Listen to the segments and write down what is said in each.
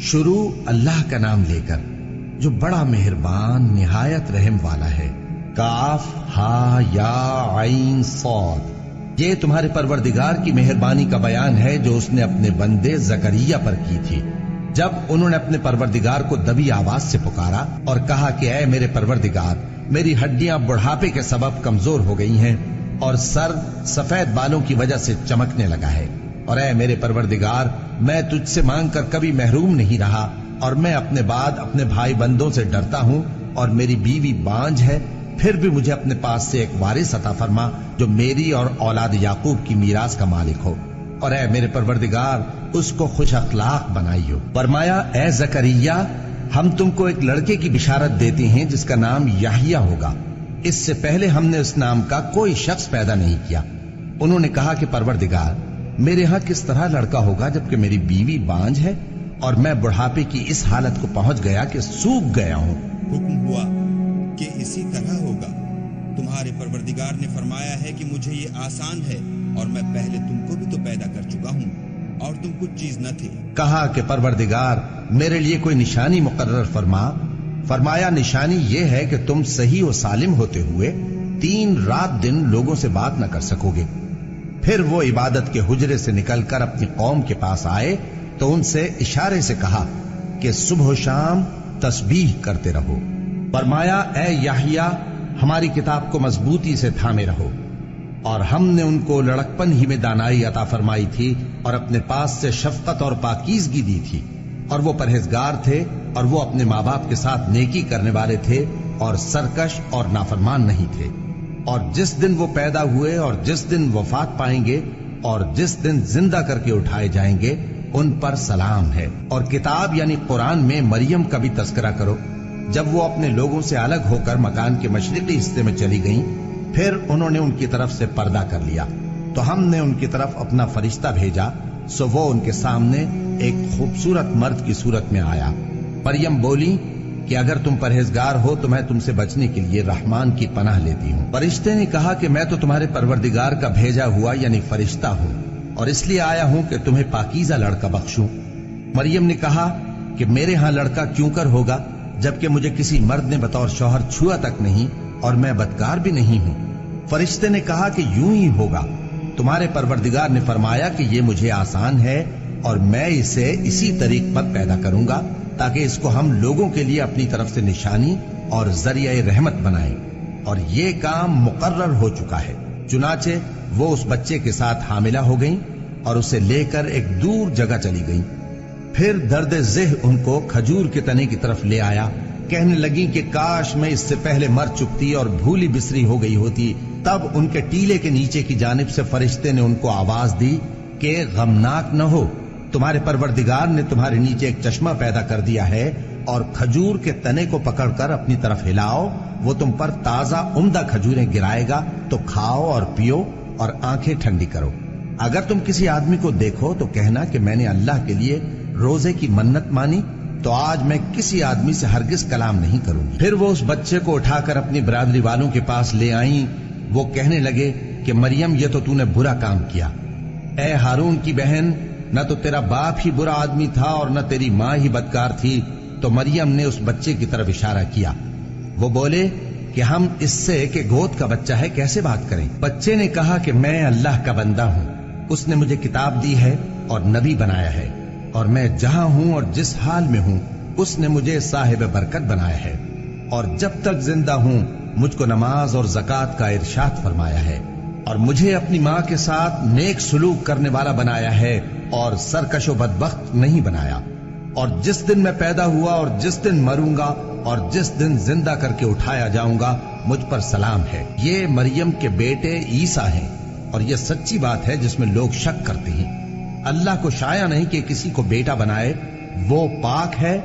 شروع اللہ کا نام لے کر جو بڑا مہربان نہایت رحم والا ہے۔ کاف ہا یا عین صاد، یہ تمہارے پروردگار کی مہربانی کا بیان ہے جو اس نے اپنے بندے زکریا پر کی تھی جب انہوں نے اپنے پروردگار کو دبی آواز سے پکارا اور کہا کہ اے میرے پروردگار، میری ہڈیاں بڑھاپے کے سبب کمزور ہو گئی ہیں اور سر سفید بالوں کی وجہ سے چمکنے لگا ہے، اور اے میرے پروردگار، میں تجھ سے مانگ کر کبھی محروم نہیں رہا، اور میں اپنے بعد اپنے بھائی بندوں سے ڈرتا ہوں، اور میری بیوی بانجھ ہے، پھر بھی مجھے اپنے پاس سے ایک وارث عطا فرما جو میری اور اولاد یعقوب کی میراث کا مالک ہو، اور اے میرے پروردگار، اس کو خوش اخلاق بنائی ہو۔ فرمایا اے زکریا، ہم تم کو ایک لڑکے کی بشارت دیتے ہیں جس کا نام یحییٰ ہوگا، اس سے پہلے ہم نے اس نام کا کوئی شخص پیدا نہیں کیا۔ انہوں نے کہا کہ پروردگار، میرے ہاں کس طرح لڑکا ہوگا جبکہ میری بیوی بانجھ ہے اور میں بڑھاپے کی اس حالت کو پہنچ گیا کہ سوکھ گیا ہوں۔ حکم ہوا کہ اسی طرح ہوگا، تمہارے پروردگار نے فرمایا ہے کہ مجھے یہ آسان ہے، اور میں پہلے تم کو بھی تو پیدا کر چکا ہوں اور تم کچھ چیز نہ تھے۔ کہا کہ پروردگار، میرے لیے کوئی نشانی مقرر فرما۔ فرمایا نشانی یہ ہے کہ تم صحیح و سالم ہوتے ہوئے 3 رات دن لوگوں سے بات نہ کر سکو گے۔ پھر وہ عبادت کے حجرے سے نکل کر اپنی قوم کے پاس آئے تو ان سے اشارے سے کہا کہ صبح و شام تسبیح کرتے رہو۔ فرمایا اے یحییٰ، ہماری کتاب کو مضبوطی سے تھامے رہو، اور ہم نے ان کو لڑکپن ہی میں دانائی عطا فرمائی تھی اور اپنے پاس سے شفقت اور پاکیزگی دی تھی، اور وہ پرہیزگار تھے اور وہ اپنے ماں باپ کے ساتھ نیکی کرنے والے تھے اور سرکش اور نافرمان نہیں تھے۔ اور جس دن وہ پیدا ہوئے اور جس دن وفات پائیں گے اور جس دن زندہ کر کے اٹھائے جائیں گے ان پر سلام ہے۔ اور کتاب یعنی قرآن میں مریم کا بھی تذکرہ کرو، جب وہ اپنے لوگوں سے الگ ہو کر مکان کے مشرقی حصے میں چلی گئیں، پھر انہوں نے ان کی طرف سے پردہ کر لیا تو ہم نے ان کی طرف اپنا فرشتہ بھیجا، سو وہ ان کے سامنے ایک خوبصورت مرد کی صورت میں آیا۔ مریم بولی کہ اگر تم پرہیزگار ہو تو میں تم سے بچنے کے لیے رحمان کی پناہ لیتی ہوں۔ فرشتے نے کہا کہ میں تو تمہارے پروردگار کا بھیجا ہوا یعنی فرشتہ ہوں، اور اس لیے آیا ہوں کہ تمہیں پاکیزہ لڑکا بخشوں۔ مریم نے کہا کہ میرے ہاں لڑکا کیوں کر ہوگا جبکہ مجھے کسی مرد نے بطور شوہر چھوا تک نہیں اور میں بدکار بھی نہیں ہوں۔ فرشتے نے کہا کہ یوں ہی ہوگا، تمہارے پروردگار نے فرمایا کہ یہ مجھے آسان ہے اور میں اسے اسی طریق پر پیدا کروں گا تاکہ اس کو ہم لوگوں کے لیے اپنی طرف سے نشانی اور ذریعہ رحمت بنائیں، اور یہ کام مقرر ہو چکا ہے۔ چنانچہ وہ اس بچے کے ساتھ حاملہ ہو گئیں اور اسے لے کر ایک دور جگہ چلی گئیں۔ پھر درد ذہ ان کو کھجور کے تنے کی طرف لے آیا، کہنے لگی کہ کاش میں اس سے پہلے مر چکتی اور بھولی بسری ہو گئی ہوتی۔ تب ان کے ٹیلے کے نیچے کی جانب سے فرشتے نے ان کو آواز دی کہ غمناک نہ ہو، تمہارے پروردگار نے تمہارے نیچے ایک چشمہ پیدا کر دیا ہے، اور کھجور کے تنے کو پکڑ کر اپنی طرف ہلاؤ، وہ تم پر تازہ عمدہ کھجوریں گرائے گا، تو کھاؤ اور پیو اور آنکھیں ٹھنڈی کرو۔ اگر تم کسی آدمی کو دیکھو تو کہنا کہ میں نے اللہ کے لیے روزے کی منت مانی، تو آج میں کسی آدمی سے ہرگز کلام نہیں کروں گی۔ پھر وہ اس بچے کو اٹھا کر اپنی برادری والوں کے پاس لے آئیں۔ وہ کہنے لگے کہ مریم، یہ تو نے برا کام کیا۔ اے ہارون کی بہن، نہ تو تیرا باپ ہی برا آدمی تھا اور نہ تیری ماں ہی بدکار تھی۔ تو مریم نے اس بچے کی طرف اشارہ کیا۔ وہ بولے کہ ہم اس سے کہ گود کا بچہ ہے کیسے بات کریں؟ بچے نے کہا کہ میں اللہ کا بندہ ہوں، اس نے مجھے کتاب دی ہے اور نبی بنایا ہے، اور میں جہاں ہوں اور جس حال میں ہوں اس نے مجھے صاحب برکت بنایا ہے، اور جب تک زندہ ہوں مجھ کو نماز اور زکوٰۃ کا ارشاد فرمایا ہے، اور مجھے اپنی ماں کے ساتھ نیک سلوک کرنے والا بنایا ہے اور سرکش و بدبخت نہیں بنایا، اور جس دن میں پیدا ہوا اور جس دن مروں گا اور جس دن زندہ کر کے اٹھایا جاؤں گا مجھ پر سلام ہے۔ یہ مریم کے بیٹے عیسیٰ ہیں، اور یہ سچی بات ہے جس میں لوگ شک کرتے ہیں۔ اللہ کو شایع نہیں کہ کسی کو بیٹا بنائے، وہ پاک ہے۔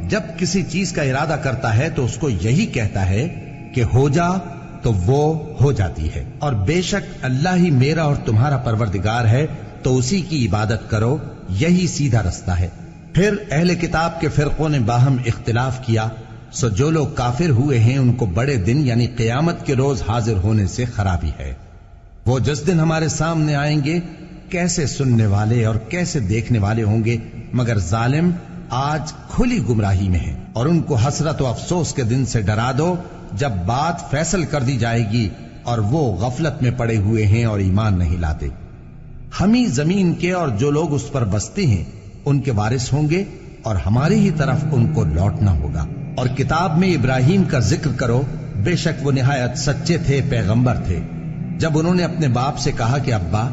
جب کسی چیز کا ارادہ کرتا ہے تو اس کو یہی کہتا ہے کہ ہو جا، تو وہ ہو جاتی ہے۔ اور بے شک اللہ ہی میرا اور تمہارا پروردگار ہے، تو اسی کی عبادت کرو، یہی سیدھا رستہ ہے۔ پھر اہل کتاب کے فرقوں نے باہم اختلاف کیا، سو جو لوگ کافر ہوئے ہیں ان کو بڑے دن یعنی قیامت کے روز حاضر ہونے سے خرابی ہے۔ وہ جس دن ہمارے سامنے آئیں گے کیسے سننے والے اور کیسے دیکھنے والے ہوں گے، مگر ظالم آج کھلی گمراہی میں ہیں، اور ان کو حسرت و افسوس کے دن سے ڈرا دو جب بات فیصل کر دی جائے گی اور وہ غفلت میں پڑے ہوئے ہیں اور ایمان نہیں لاتے۔ ہم ہی زمین کے اور جو لوگ اس پر بستے ہیں ان کے وارث ہوں گے، اور ہماری ہی طرف ان کو لوٹنا ہوگا۔ اور کتاب میں ابراہیم کا ذکر کرو، بے شک وہ نہایت سچے تھے، پیغمبر تھے۔ جب انہوں نے اپنے باپ سے کہا کہ ابا،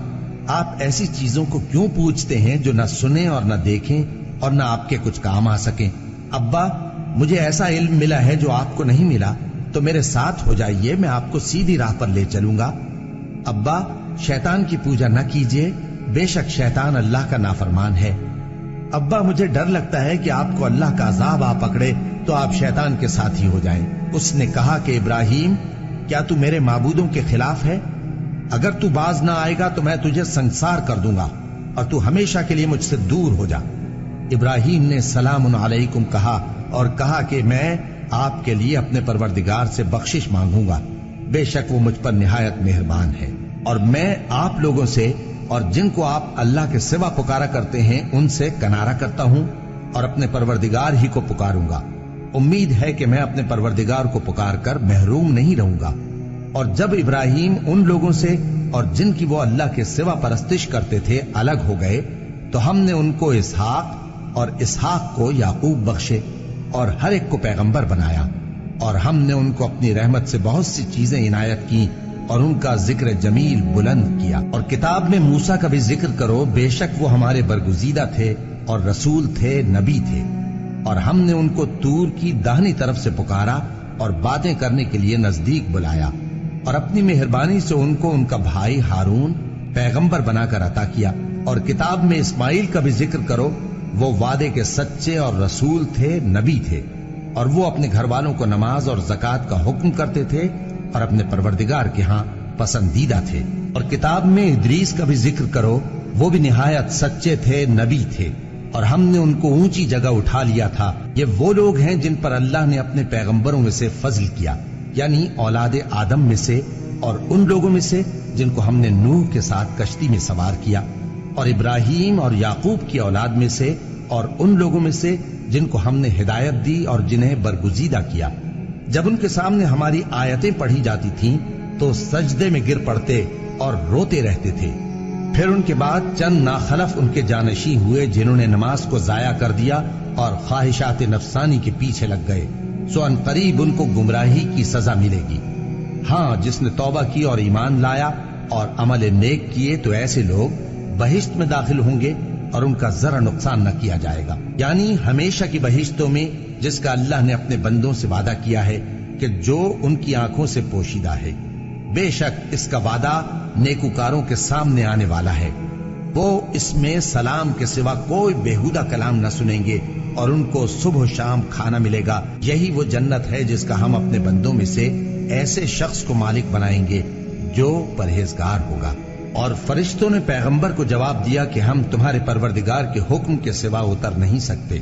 آپ ایسی چیزوں کو کیوں پوچھتے ہیں جو نہ سنیں اور نہ دیکھیں اور نہ آپ کے کچھ کام آ سکیں؟ ابا، مجھے ایسا علم ملا ہے جو آپ کو نہیں ملا، تو میرے ساتھ ہو جائیے، میں آپ کو سیدھی راہ پر لے چلوں گا۔ ابا، شیطان کی پوجا نہ کیجیے، بے شک شیطان اللہ کا نافرمان ہے۔ ابا، مجھے ڈر لگتا ہے کہ آپ کو اللہ کا عذاب آ پکڑے تو آپ شیطان کے ساتھی ہو جائیں۔ اس نے کہا کہ ابراہیم، کیا تو میرے معبودوں کے خلاف ہے؟ اگر تو باز نہ آئے گا تو میں تجھے سنسار کر دوں گا اور تو ہمیشہ کے لیے مجھ سے دور ہو جا۔ ابراہیم نے سلام علیکم کہا اور کہا کہ میں آپ کے لیے اپنے پروردگار سے بخشش مانگوں گا، بے شک وہ مجھ پر نہایت مہربان ہے، اور میں آپ لوگوں سے اور جن کو آپ اللہ کے سوا پکارا کرتے ہیں ان سے کنارہ کرتا ہوں اور اپنے پروردگار ہی کو پکاروں گا۔ امید ہے کہ میں اپنے پروردگار کو پکار کر محروم نہیں رہوں گا۔ اور جب ابراہیم ان لوگوں سے اور جن کی وہ اللہ کے سوا پرستش کرتے تھے الگ ہو گئے تو ہم نے ان کو اسحاق اور اسحاق کو یعقوب بخشے اور ہر ایک کو پیغمبر بنایا، اور ہم نے ان کو اپنی رحمت سے بہت سی چیزیں عنایت کی اور ان کا ذکر جمیل بلند کیا۔ اور کتاب میں موسیٰ کا بھی ذکر کرو، بے شک وہ ہمارے برگزیدہ تھے اور رسول تھے، نبی تھے، اور ہم نے ان کو طور کی داہنی طرف سے پکارا اور باتیں کرنے کے لیے نزدیک بلایا، اور اپنی مہربانی سے ان کو ان کا بھائی ہارون پیغمبر بنا کر عطا کیا۔ اور کتاب میں اسماعیل کا بھی ذکر کرو، وہ وعدے کے سچے اور رسول تھے، نبی تھے، اور وہ اپنے گھر والوں کو نماز اور زکوٰۃ کا حکم کرتے تھے اور اپنے پروردگار کے ہاں پسندیدہ تھے۔ اور کتاب میں ادریس کا بھی ذکر کرو، وہ بھی نہایت سچے تھے، نبی تھے، اور ہم نے ان کو اونچی جگہ اٹھا لیا تھا۔ یہ وہ لوگ ہیں جن پر اللہ نے اپنے پیغمبروں میں سے فضل کیا، یعنی اولاد آدم میں سے، اور ان لوگوں میں سے جن کو ہم نے نوح کے ساتھ کشتی میں سوار کیا، اور ابراہیم اور یعقوب کی اولاد میں سے، اور ان لوگوں میں سے جن کو ہم نے ہدایت دی اور جنہیں برگزیدہ کیا۔ جب ان کے سامنے ہماری آیتیں پڑھی جاتی تھیں تو سجدے میں گر پڑتے اور روتے رہتے تھے۔ پھر ان کے بعد چند ناخلف ان کے جانشین ہوئے جنہوں نے نماز کو ضائع کر دیا اور خواہشات نفسانی کے پیچھے لگ گئے، سو ان قریب ان کو گمراہی کی سزا ملے گی۔ ہاں، جس نے توبہ کی اور ایمان لایا اور عمل نیک کیے تو ایسے لوگ بہشت میں داخل ہوں گے اور ان کا ذرا نقصان نہ کیا جائے گا، یعنی ہمیشہ کی بہشتوں میں جس کا اللہ نے اپنے بندوں سے وعدہ کیا ہے کہ جو ان کی آنکھوں سے پوشیدہ ہے۔ بے شک اس کا وعدہ نیکوکاروں کے سامنے آنے والا ہے، وہ اس میں سلام کے سوا کوئی بےہودہ کلام نہ سنیں گے، اور ان کو صبح و شام کھانا ملے گا۔ یہی وہ جنت ہے جس کا ہم اپنے بندوں میں سے ایسے شخص کو مالک بنائیں گے جو پرہیزگار ہوگا۔ اور فرشتوں نے پیغمبر کو جواب دیا کہ ہم تمہارے پروردگار کے حکم کے سوا اتر نہیں سکتے۔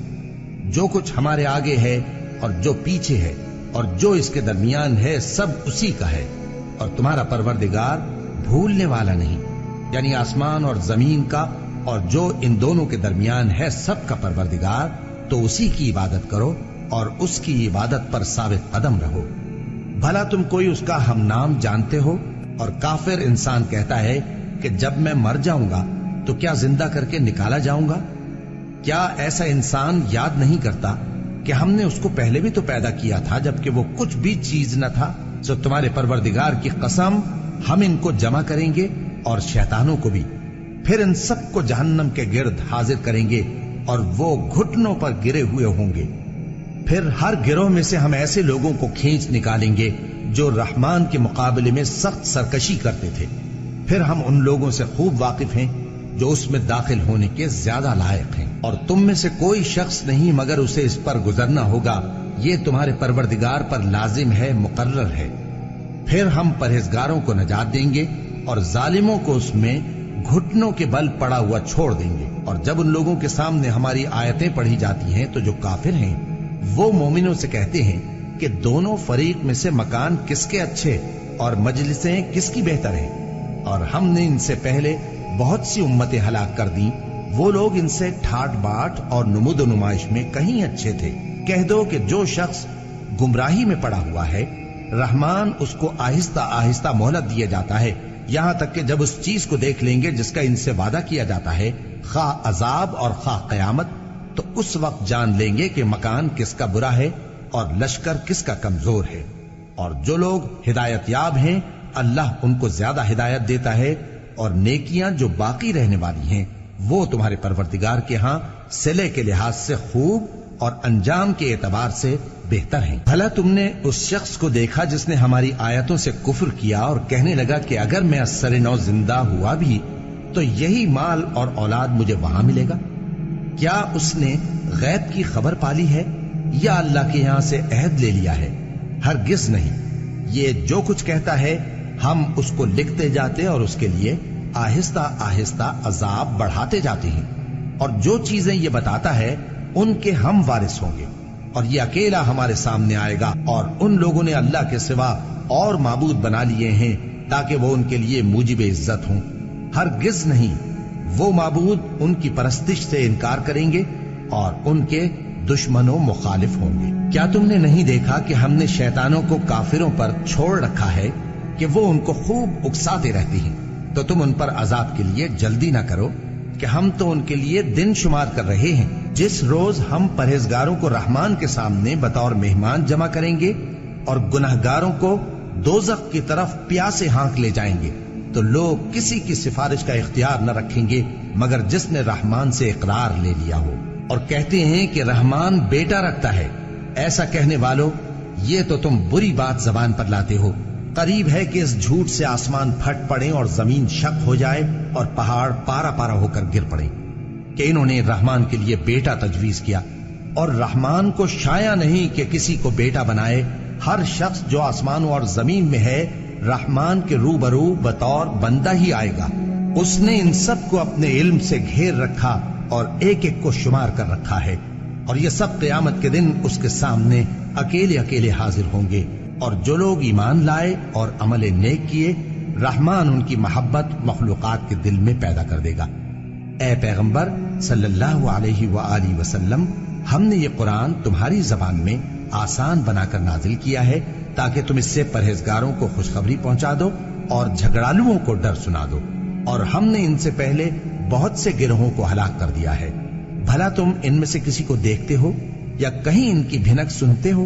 جو کچھ ہمارے آگے ہے اور جو پیچھے ہے اور جو اس کے درمیان ہے سب اسی کا ہے، اور تمہارا پروردگار بھولنے والا نہیں، یعنی آسمان اور زمین کا اور جو ان دونوں کے درمیان ہے سب کا پروردگار، تو اسی کی عبادت کرو اور اس کی عبادت پر ثابت قدم رہو۔ بھلا تم کوئی اس کا ہم نام جانتے ہو؟ اور کافر انسان کہتا ہے کہ جب میں مر جاؤں گا تو کیا زندہ کر کے نکالا جاؤں گا؟ کیا ایسا انسان یاد نہیں کرتا کہ ہم نے اس کو پہلے بھی تو پیدا کیا تھا جبکہ وہ کچھ بھی چیز نہ تھا؟ سو تمہارے پروردگار کی قسم، ہم ان کو جمع کریں گے اور شیطانوں کو بھی، پھر ان سب کو جہنم کے گرد حاضر کریں گے اور وہ گھٹنوں پر گرے ہوئے ہوں گے۔ پھر ہر گروہ میں سے ہم ایسے لوگوں کو کھینچ نکالیں گے جو رحمان کے مقابلے میں سخت سرکشی کرتے تھے، پھر ہم ان لوگوں سے خوب واقف ہیں جو اس میں داخل ہونے کے زیادہ لائق ہیں، اور تم میں سے کوئی شخص نہیں مگر اسے اس پر گزرنا ہوگا، یہ تمہارے پروردگار پر لازم ہے، مقرر ہے۔ پھر ہم پرہیزگاروں کو نجات دیں گے اور ظالموں کو اس میں گھٹنوں کے بل پڑا ہوا چھوڑ دیں گے۔ اور جب ان لوگوں کے سامنے ہماری آیتیں پڑھی جاتی ہیں تو جو کافر ہیں وہ مومنوں سے کہتے ہیں کہ دونوں فریق میں سے مکان کس کے اچھے اور مجلسیں کس کی بہتر ہیں، اور ہم نے ان سے پہلے بہت سی امتیں ہلاک کر دیں وہ لوگ ان سے ٹھاٹ باٹ اور نمود و نمائش میں کہیں اچھے تھے۔ کہہ دو کہ جو شخص گمراہی میں پڑا ہوا ہے، رحمان اس کو آہستہ آہستہ مہلت دیا جاتا ہے، یہاں تک کہ جب اس چیز کو دیکھ لیں گے جس کا ان سے وعدہ کیا جاتا ہے، خواہ عذاب اور خواہ قیامت، تو اس وقت جان لیں گے کہ مکان کس کا برا ہے اور لشکر کس کا کمزور ہے۔ اور جو لوگ ہدایت یاب ہیں، اللہ ان کو زیادہ ہدایت دیتا ہے، اور نیکیاں جو باقی رہنے والی ہیں وہ تمہارے پروردگار کے ہاں صلے کے لحاظ سے خوب اور انجام کے اعتبار سے بہتر ہیں۔ بھلا تم نے اس شخص کو دیکھا جس نے ہماری آیتوں سے کفر کیا اور کہنے لگا کہ اگر میں اثر نو زندہ ہوا بھی تو یہی مال اور اولاد مجھے وہاں ملے گا؟ کیا اس نے غیب کی خبر پالی ہے یا اللہ کے یہاں سے عہد لے لیا ہے؟ ہرگز نہیں، یہ جو کچھ کہتا ہے ہم اس کو لکھتے جاتے اور اس کے لیے آہستہ آہستہ عذاب بڑھاتے جاتے ہیں، اور جو چیزیں یہ بتاتا ہے ان کے ہم وارث ہوں گے، اور یہ اکیلا ہمارے سامنے آئے گا۔ اور ان لوگوں نے اللہ کے سوا اور معبود بنا لیے ہیں تاکہ وہ ان کے لیے موجب عزت ہوں۔ ہرگز نہیں، وہ معبود ان کی پرستش سے انکار کریں گے اور ان کے دشمن و مخالف ہوں گے۔ کیا تم نے نہیں دیکھا کہ ہم نے شیطانوں کو کافروں پر چھوڑ رکھا ہے کہ وہ ان کو خوب اکساتے رہتی ہیں؟ تو تم ان پر عذاب کے لیے جلدی نہ کرو کہ ہم تو ان کے لیے دن شمار کر رہے ہیں۔ جس روز ہم پرہیزگاروں کو رحمان کے سامنے بطور مہمان جمع کریں گے اور گناہگاروں کو دوزخ کی طرف پیاسے ہانک لے جائیں گے، تو لوگ کسی کی سفارش کا اختیار نہ رکھیں گے مگر جس نے رحمان سے اقرار لے لیا ہو، اور کہتے ہیں کہ رحمان بیٹا رکھتا ہے۔ ایسا کہنے والوں، یہ تو تم بری بات زبان پر لاتے ہو۔ قریب ہے کہ اس جھوٹ سے آسمان پھٹ پڑے اور زمین شق ہو جائے اور پہاڑ پارا پارا ہو کر گر پڑے کہ انہوں نے رحمان کے لیے بیٹا تجویز کیا، اور رحمان کو شایع نہیں کہ کسی کو بیٹا بنائے۔ ہر شخص جو آسمانوں اور زمین میں ہے رحمان کے روبرو بطور بندہ ہی آئے گا۔ اس نے ان سب کو اپنے علم سے گھیر رکھا اور ایک ایک کو شمار کر رکھا ہے، اور یہ سب قیامت کے دن اس کے سامنے اکیلے اکیلے حاضر ہوں گے۔ اور جو لوگ ایمان لائے اور عمل نیک کیے، رحمان ان کی محبت مخلوقات کے دل میں پیدا کر دے گا۔ اے پیغمبر صلی اللہ علیہ وآلہ وسلم، ہم نے یہ قرآن تمہاری زبان میں آسان بنا کر نازل کیا ہے تاکہ تم اس سے پرہیزگاروں کو خوشخبری پہنچا دو اور جھگڑالوؤں کو ڈر سنا دو، اور ہم نے ان سے پہلے بہت سے گروہوں کو ہلاک کر دیا ہے۔ بھلا تم ان میں سے کسی کو دیکھتے ہو یا کہیں ان کی بھنک سنتے ہو؟